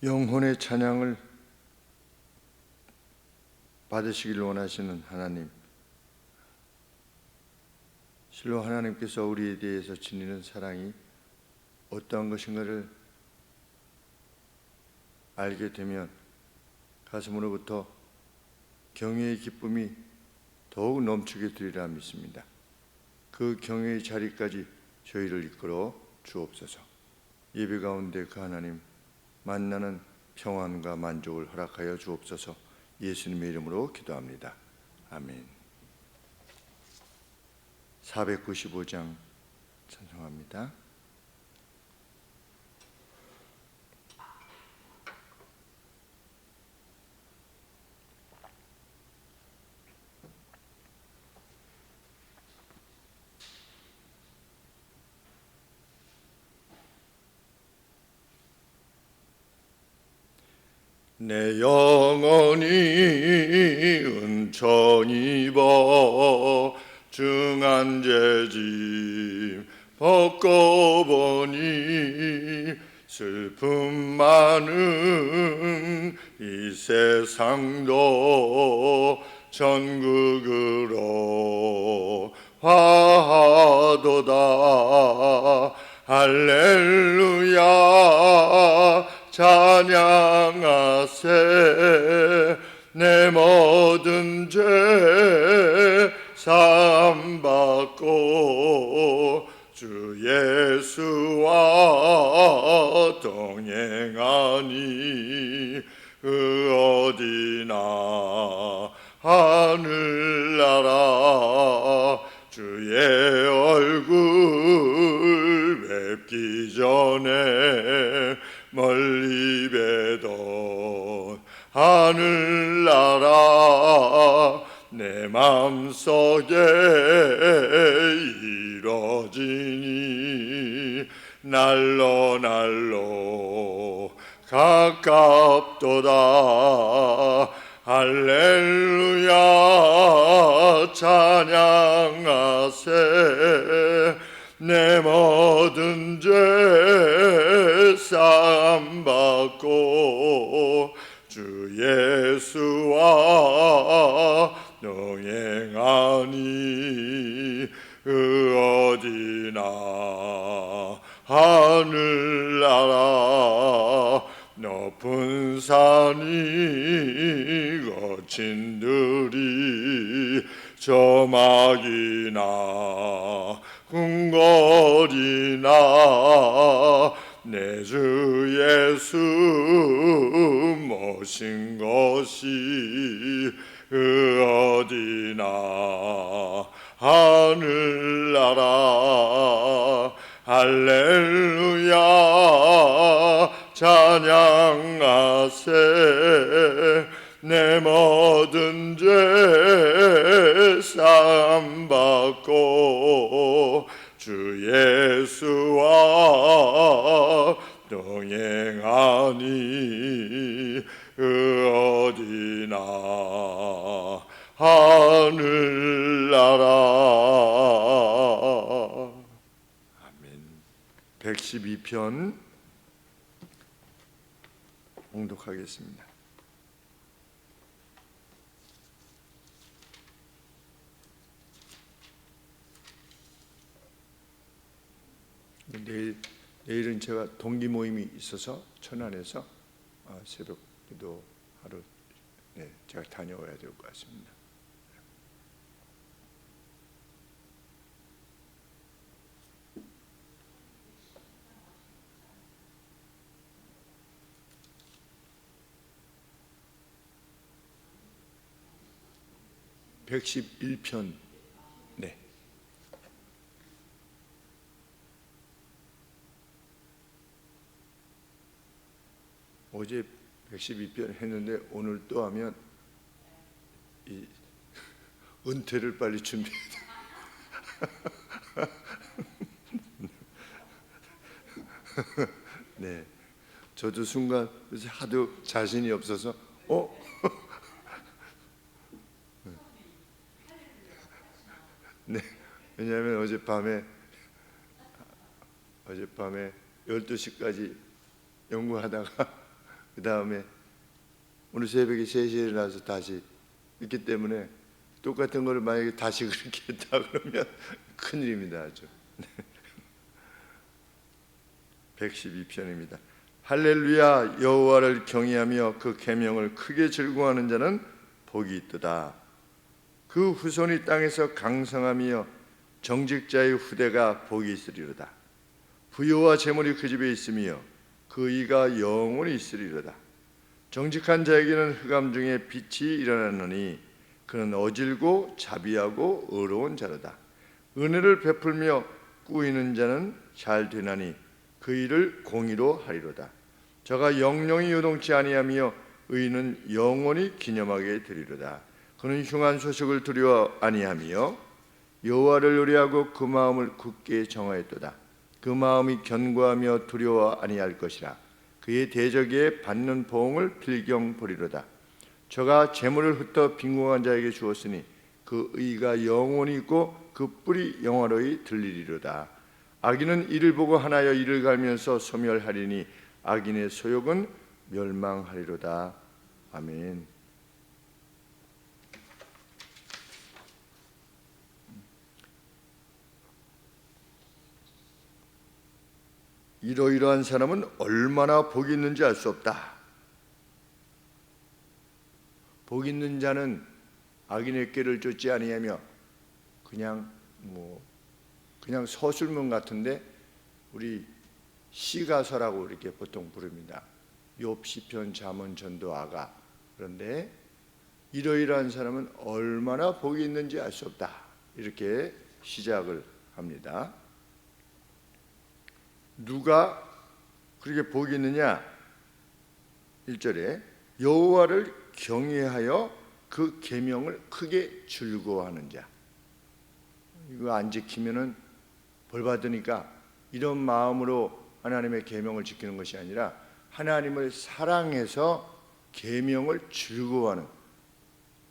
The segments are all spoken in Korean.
영혼의 찬양을 받으시길 원하시는 하나님, 실로 하나님께서 우리에 대해서 지니는 사랑이 어떠한 것인가를 알게 되면 가슴으로부터 경외의 기쁨이 더욱 넘치게 되리라 믿습니다. 그 경외의 자리까지 저희를 이끌어 주옵소서. 예배 가운데 그 하나님 만나는 평안과 만족을 허락하여 주옵소서. 예수님의 이름으로 기도합니다. 아멘. 495장 찬송합니다. 내 영혼이 은총 입어 중한 죄짐 벗고 보니 슬픔 많은 이 세상도 천국으로 화하도다. 할렐루야 찬양하세. 내 모든 죄 사함받고 주 예수와 동행하니 그 어디나 하늘나라. 주의 얼굴 뵙기 전에 멀리 뵈던 하늘나라 내 맘속에 이뤄지니 날로 날로 가깝도다. 할렐루야 찬양하세. 내 모든 죄 사함받고 주 예수와 동행하니 그 어디나 하늘나라. 높은 산이 거친 들이 저막이나 궁궐이나 내 주 예수 모신 것이 그 어디나 하늘나라. 할렐루야 찬양하세. 내 모든 죄 사함받고 주 예수와 동행하니 그 어디나 하늘나라. 아멘. 112편 봉독하겠습니다. 내일은 제가 동기 모임이 있어서 천안에서 새벽 기도 하루 제가 다녀와야 될 것 같습니다. (111편) 네. 어제 112편 했는데 오늘 또 하면 이 은퇴를 빨리 준비해야 돼. 네, 저도 순간 하도 자신이 없어서 네, 왜냐하면 어젯밤에 12시까지 연구하다가 그 다음에 오늘 새벽에 3시에 일어나서 다시 있기 때문에 똑같은 걸 만약에 다시 그렇게 했다 그러면 큰일입니다. 아주. 112편입니다. 할렐루야. 여호와를 경외하며 그 계명을 크게 즐거워하는 자는 복이 있도다. 그 후손이 땅에서 강성하며 정직자의 후대가 복이 있으리로다. 부요와 재물이 그 집에 있으며 그 의가 영원히 있으리로다. 정직한 자에게는 흑암 중에 빛이 일어나느니 그는 어질고 자비하고 의로운 자로다. 은혜를 베풀며 꾸이는 자는 잘 되나니 그 일을 공의로 하리로다. 저가 영영이 요동치 아니하며 의는 영원히 기념하게 되리로다. 그는 흉한 소식을 두려워 아니하며 여호와를 의뢰하고 그 마음을 굳게 정하였도다. 그 마음이 견고하며 두려워 아니할 것이라. 그의 대적에 받는 보응을 필경 보리로다. 저가 재물을 흩어 빈궁한 자에게 주었으니 그 의가 영원히 있고 그 뿔이 영원히 들리리로다. 악인은 이를 보고 하나여 이를 갈면서 소멸하리니 악인의 소욕은 멸망하리로다. 아멘. 이러이러한 사람은 얼마나 복이 있는지 알 수 없다. 복 있는 자는 악인의 꾀를 쫓지 아니하며 그냥 서술문 같은데 우리 시가서라고 이렇게 보통 부릅니다. 욥, 시편, 잠언, 전도, 아가. 그런데 이러이러한 사람은 얼마나 복이 있는지 알 수 없다. 이렇게 시작을 합니다. 누가 그렇게 복이 있느냐? 1절에 여호와를 경외하여 그 계명을 크게 즐거워하는 자. 이거 안 지키면은 벌 받으니까 이런 마음으로 하나님의 계명을 지키는 것이 아니라 하나님을 사랑해서 계명을 즐거워하는,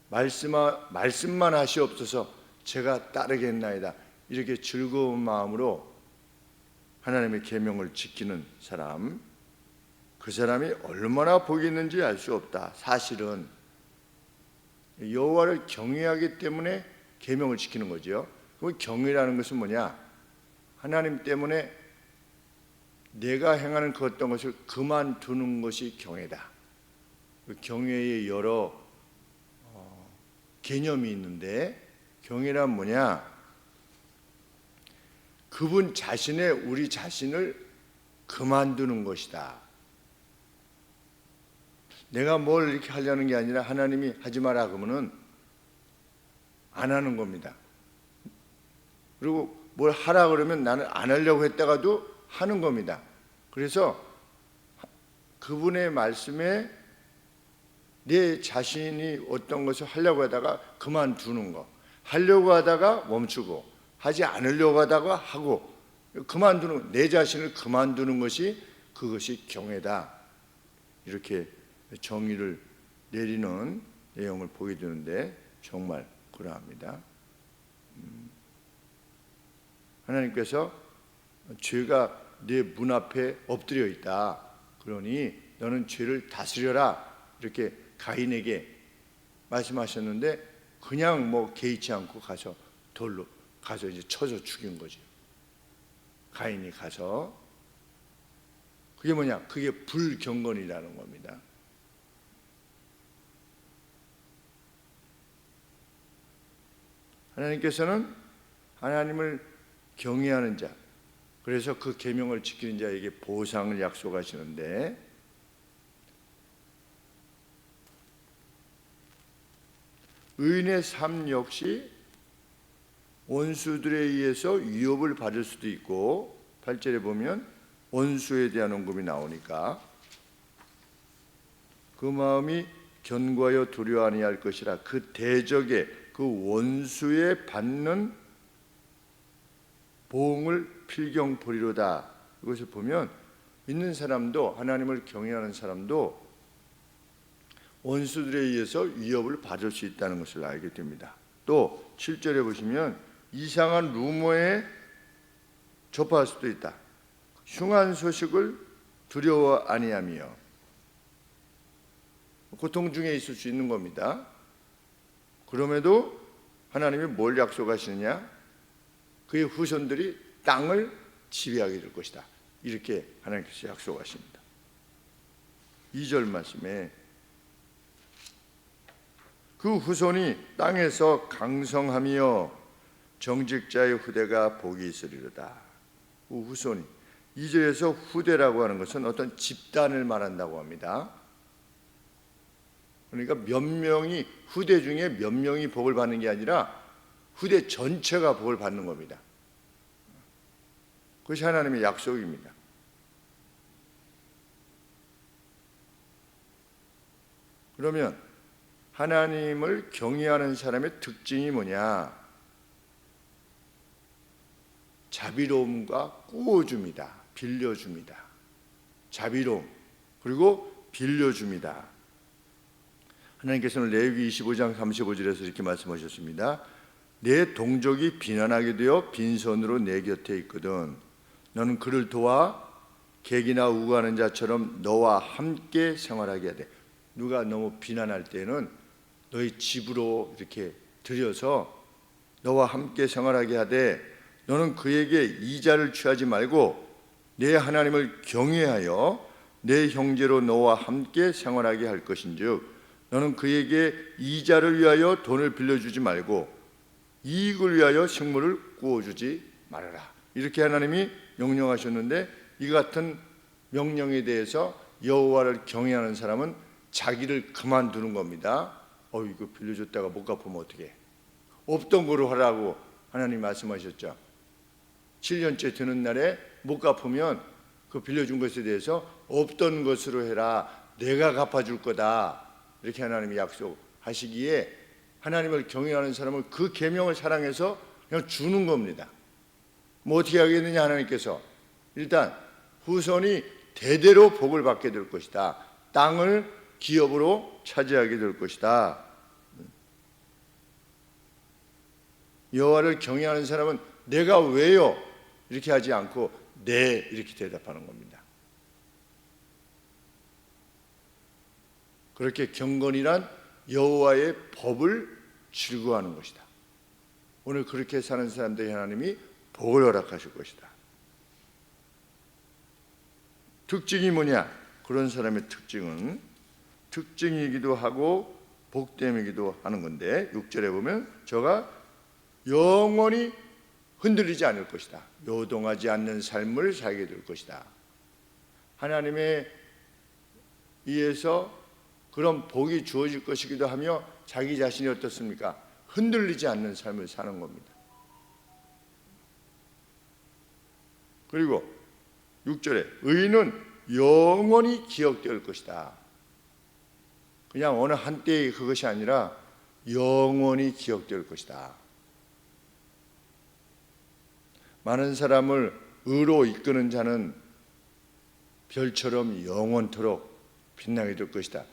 말씀만 하시옵소서 제가 따르겠나이다. 이렇게 즐거운 마음으로 하나님의 계명을 지키는 사람, 그 사람이 얼마나 복이 있는지 알 수 없다. 사실은 여호와를 경외하기 때문에 계명을 지키는 거죠. 그럼 경외라는 것은 뭐냐? 하나님 때문에 내가 행하는 그 어떤 것을 그만두는 것이 경외다. 그 경외의 여러 개념이 있는데, 경외란 뭐냐? 그분 자신의 우리 자신을 그만두는 것이다. 내가 뭘 이렇게 하려는 게 아니라 하나님이 하지 마라 그러면은 안 하는 겁니다. 그리고 뭘 하라 그러면 나는 안 하려고 했다가도 하는 겁니다. 그래서 그분의 말씀에 내 자신이 어떤 것을 하려고 하다가 그만두는 거, 하려고 하다가 멈추고 하지 않으려고 하다가 하고 그만두는, 내 자신을 그만두는 것이 그것이 경외다. 이렇게 정의를 내리는 내용을 보게 되는데 정말 그러합니다. 하나님께서 죄가 내 문 앞에 엎드려 있다. 그러니 너는 죄를 다스려라. 이렇게 가인에게 말씀하셨는데 그냥 개의치 않고 가서 돌로 가서 이제 쳐서 죽인 거죠. 가인이 가서. 그게 뭐냐? 그게 불경건이라는 겁니다. 하나님께서는 하나님을 경외하는 자, 그래서 그 계명을 지키는 자에게 보상을 약속하시는데, 의인의 삶 역시 원수들에 의해서 위협을 받을 수도 있고, 8절에 보면 원수에 대한 언급이 나오니까 그 마음이 견고하여 두려워 아니할 것이라. 그 대적에, 그 원수에 받는 보응을 필경 보리로다. 이것을 보면 믿는 사람도, 하나님을 경외하는 사람도 원수들에 의해서 위협을 받을 수 있다는 것을 알게 됩니다. 또 7절에 보시면 이상한 루머에 접할 수도 있다. 흉한 소식을 두려워 아니하며. 고통 중에 있을 수 있는 겁니다. 그럼에도 하나님이 뭘 약속하시느냐? 그의 후손들이 땅을 지배하게 될 것이다. 이렇게 하나님께서 약속하십니다. 2절 말씀에 그 후손이 땅에서 강성하며 정직자의 후대가 복이 있으리로다. 그 후손이 2절에서 후대라고 하는 것은 어떤 집단을 말한다고 합니다. 그러니까 몇 명이 후대 중에 몇 명이 복을 받는 게 아니라 후대 전체가 복을 받는 겁니다. 그것이 하나님의 약속입니다. 그러면 하나님을 경외하는 사람의 특징이 뭐냐? 자비로움과 꾸어줍니다. 빌려줍니다. 자비로움 그리고 빌려줍니다. 하나님께서는 레위기 25장 35절에서 이렇게 말씀하셨습니다. 내 동족이 비난하게 되어 빈손으로 내 곁에 있거든 너는 그를 도와 객이나 우고하는 자처럼 너와 함께 생활하게 하되. 누가 너무 비난할 때는 너희 집으로 이렇게 들여서 너와 함께 생활하게 하되 너는 그에게 이자를 취하지 말고 내 하나님을 경외하여 내 형제로 너와 함께 생활하게 할 것인즉 너는 그에게 이자를 위하여 돈을 빌려주지 말고 이익을 위하여 식물을 구워주지 말아라. 이렇게 하나님이 명령하셨는데 이 같은 명령에 대해서 여호와를 경외하는 사람은 자기를 그만두는 겁니다. 이거 빌려줬다가 못 갚으면 어떡해? 없던 거로 하라고 하나님 말씀하셨죠. 7년째 되는 날에 못 갚으면 그 빌려준 것에 대해서 없던 것으로 해라. 내가 갚아줄 거다. 이렇게 하나님이 약속하시기에 하나님을 경외하는 사람은 그 계명을 사랑해서 그냥 주는 겁니다. 뭐 어떻게 하겠느냐? 하나님께서 일단 후손이 대대로 복을 받게 될 것이다. 땅을 기업으로 차지하게 될 것이다. 여호와를 경외하는 사람은 내가 왜요? 이렇게 하지 않고 네 이렇게 대답하는 겁니다. 그렇게 경건이란 여호와의 법을 즐거워하는 것이다. 오늘 그렇게 사는 사람들이 하나님이 복을 허락하실 것이다. 특징이 뭐냐? 그런 사람의 특징이기도 하고 복됨이기도 하는 건데 6절에 보면 저가 영원히 흔들리지 않을 것이다. 요동하지 않는 삶을 살게 될 것이다. 하나님에 의해서 그런 복이 주어질 것이기도 하며 자기 자신이 어떻습니까? 흔들리지 않는 삶을 사는 겁니다. 그리고 6절에 의인은 영원히 기억될 것이다. 그냥 어느 한때의 그것이 아니라 영원히 기억될 것이다. 많은 사람을 의로 이끄는 자는 별처럼 영원토록 빛나게 될 것이다.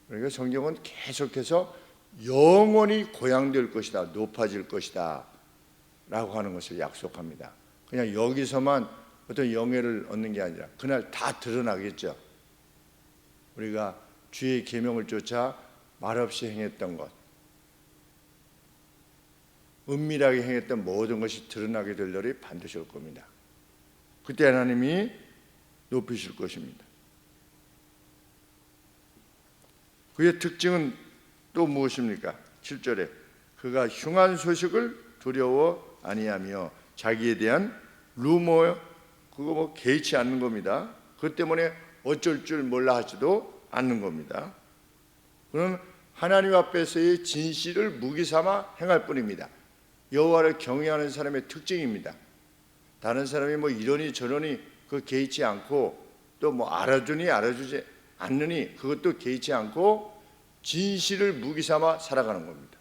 그러니까 성경은 계속해서 영원히 고양될 것이다, 높아질 것이다 라고 하는 것을 약속합니다. 그냥 여기서만 어떤 영예를 얻는 게 아니라 그날 다 드러나겠죠. 우리가 주의 계명을 쫓아 말없이 행했던 것, 은밀하게 행했던 모든 것이 드러나게 될 날이 반드시 올 겁니다. 그때 하나님이 높이실 것입니다. 그의 특징은 또 무엇입니까? 7절에 그가 흉한 소식을 두려워 아니하며 자기에 대한 루머 그거 개의치 않는 겁니다. 그것 때문에 어쩔 줄 몰라 하지도 않는 겁니다. 그는 하나님 앞에서의 진실을 무기 삼아 행할 뿐입니다. 여호와를 경외하는 사람의 특징입니다. 다른 사람이 뭐 이러니 저러니 그 개의치 않고 또 뭐 알아주니 알아주지 않느니 그것도 개의치 않고 진실을 무기 삼아 살아가는 겁니다.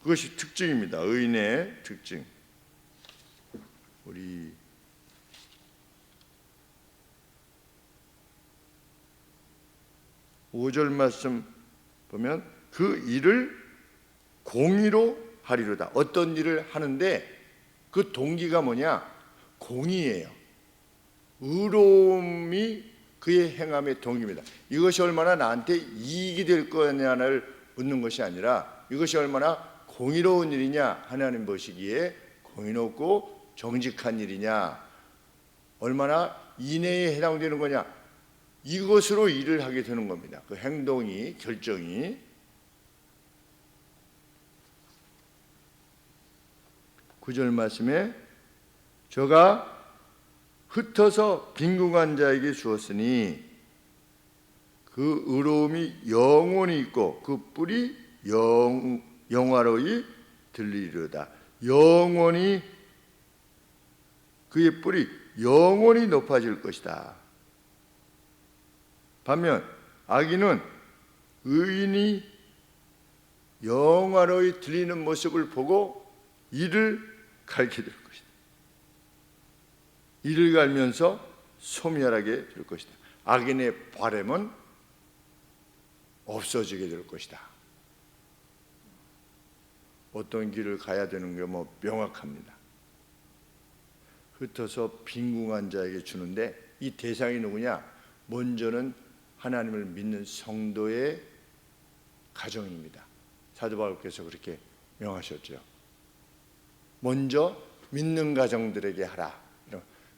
그것이 특징입니다. 의인의 특징. 우리 5절 말씀 보면 그 일을 공의로 하리로다. 어떤 일을 하는데 그 동기가 뭐냐? 공의예요. 의로움이 그의 행함의 동기입니다. 이것이 얼마나 나한테 이익이 될 거냐를 묻는 것이 아니라 이것이 얼마나 공의로운 일이냐, 하나님 보시기에 공의롭고 정직한 일이냐, 얼마나 인내에 해당되는 거냐, 이것으로 일을 하게 되는 겁니다. 그 행동이, 결정이. 9절 말씀에 저가 흩어서 빈궁한 자에게 주었으니 그 의로움이 영원히 있고 그 뿔이 영화로이 들리리로다. 영원히, 그의 뿔이 영원히 높아질 것이다. 반면 악인은 의인이 영화로이 들리는 모습을 보고 이를 갈게 될 것이다. 이를 갈면서 소멸하게 될 것이다. 악인의 바램은 없어지게 될 것이다. 어떤 길을 가야 되는 게 명확합니다. 흩어서 빈궁한 자에게 주는데 이 대상이 누구냐? 먼저는 하나님을 믿는 성도의 가정입니다. 사도 바울께서 그렇게 명하셨죠. 먼저 믿는 가정들에게 하라.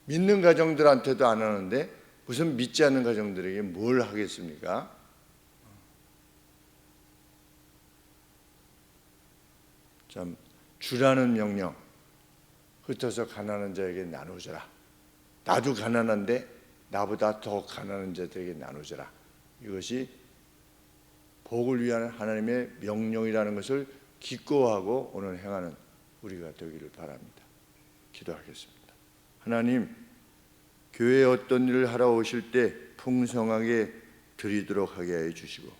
믿는 가정들한테도 안 하는데 무슨 믿지 않는 가정들에게 뭘 하겠습니까? 참, 주라는 명령, 흩어서 가난한 자에게 나누어줘라. 나도 가난한데 나보다 더 가난한 자들에게 나누어줘라. 이것이 복을 위한 하나님의 명령이라는 것을 기꺼워하고 오늘 행하는 우리가 되기를 바랍니다. 기도하겠습니다. 하나님, 교회에 어떤 일을 하러 오실 때 풍성하게 드리도록 하게 해 주시고,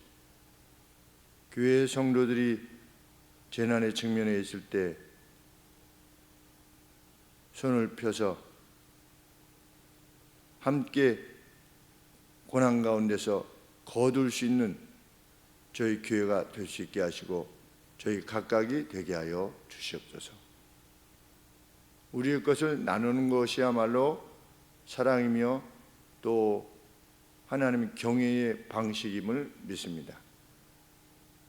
교회 성도들이 재난에 직면해 있을 때 손을 펴서 함께 고난 가운데서 거둘 수 있는 저희 교회가 될 수 있게 하시고 저희 각각이 되게 하여 주시옵소서. 우리의 것을 나누는 것이야말로 사랑이며 또 하나님 경외의 방식임을 믿습니다.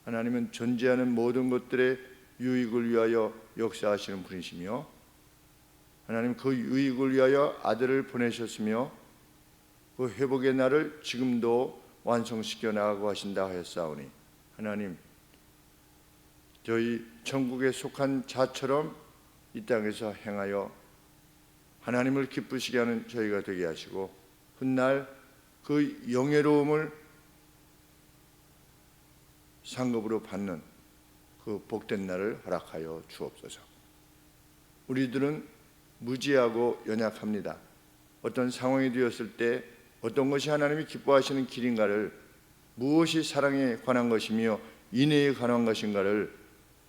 하나님은 존재하는 모든 것들의 유익을 위하여 역사하시는 분이시며 하나님 그 유익을 위하여 아들을 보내셨으며 그 회복의 날을 지금도 완성시켜 나가고 하신다 하였사오니 하나님, 저희 천국에 속한 자처럼 이 땅에서 행하여 하나님을 기쁘시게 하는 저희가 되게 하시고 훗날 그 영예로움을 상급으로 받는 그 복된 날을 허락하여 주옵소서. 우리들은 무지하고 연약합니다. 어떤 상황이 되었을 때 어떤 것이 하나님이 기뻐하시는 길인가를, 무엇이 사랑에 관한 것이며 인애에 관한 것인가를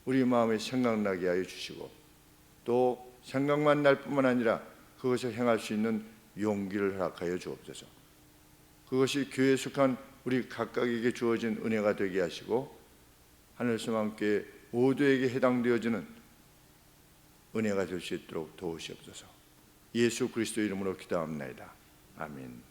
우리 마음에 생각나게 하여 주시고 또 생각만 날 뿐만 아니라 그것을 행할 수 있는 용기를 허락하여 주옵소서. 그것이 교회에 속한 우리 각각에게 주어진 은혜가 되게 하시고 하늘소망교회 모두에게 해당되어지는 은혜가 될 수 있도록 도우시옵소서. 예수 그리스도 이름으로 기도합니다. 아멘.